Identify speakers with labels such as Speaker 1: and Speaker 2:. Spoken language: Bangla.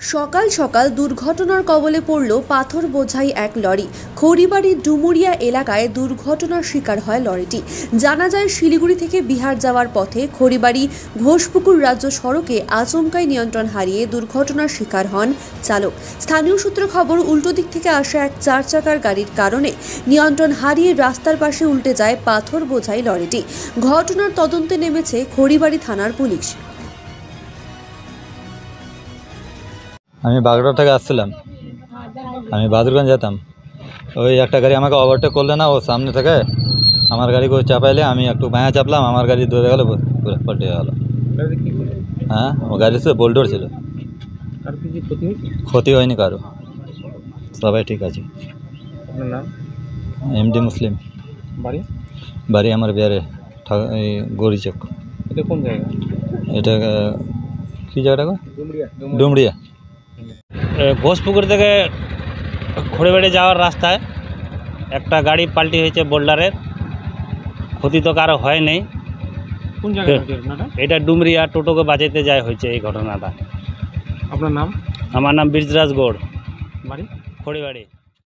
Speaker 1: সকাল সকাল দুর্ঘটনার কবলে পড়ল পাথর বোঝাই এক লরি। খড়িবাড়ির ডুমুরিয়া এলাকায় দুর্ঘটনার শিকার হয় লরিটি। জানা যায়, শিলিগুড়ি থেকে বিহার যাওয়ার পথে খড়িবাড়ি ঘোষপুকুর রাজ্য সড়কে আচমকাই নিয়ন্ত্রণ হারিয়ে দুর্ঘটনার শিকার হন চালক। স্থানীয় সূত্রে খবর, উল্টো দিক থেকে আসা এক 4 চাকার গাড়ির কারণে নিয়ন্ত্রণ হারিয়ে রাস্তার পাশে উল্টে যায় পাথর বোঝাই লরিটি। ঘটনার তদন্তে নেমেছে খড়িবাড়ি থানার পুলিশ।
Speaker 2: আমি বাগড়া থেকে আসছিলাম, আমি বাদুরগঞ্জ যেতাম। ওই একটা গাড়ি আমাকে ওভারটেক করলে না, ও সামনে থেকে আমার গাড়িকে চাপাইলে আমি একটু বাঁয়া চাপলাম, আমার গাড়ি দৌড়ে গেল, পল্টে গেল। হ্যাঁ, ও গাড়ি ছিল বোল্ডর ছিল, ক্ষতি হয়নি কারো, সবাই ঠিক আছে। এমডি মুসলিম। বাড়ি আমার বিহারে গড়িচক।
Speaker 3: এটা কোন জায়গা?
Speaker 2: এটা কী জায়গাটা? ডুমরিয়া।
Speaker 4: ঘোষপুকুর থেকে খড়িবাড়ি যাওয়ার রাস্তায় একটা গাড়ি পাল্টি হয়েছে বোল্ডারের। ক্ষতি তো কারো হয় নাই।
Speaker 3: কোন জায়গা?
Speaker 4: এটা ডুমরিয়া, টোটোকে বাঁচাইতে যায় হয়েছে এই ঘটনাটা।
Speaker 3: আপনার নাম?
Speaker 4: আমার নাম বীরজরাজ গৌড়,
Speaker 3: বাড়ি
Speaker 4: খড়িবাড়ি।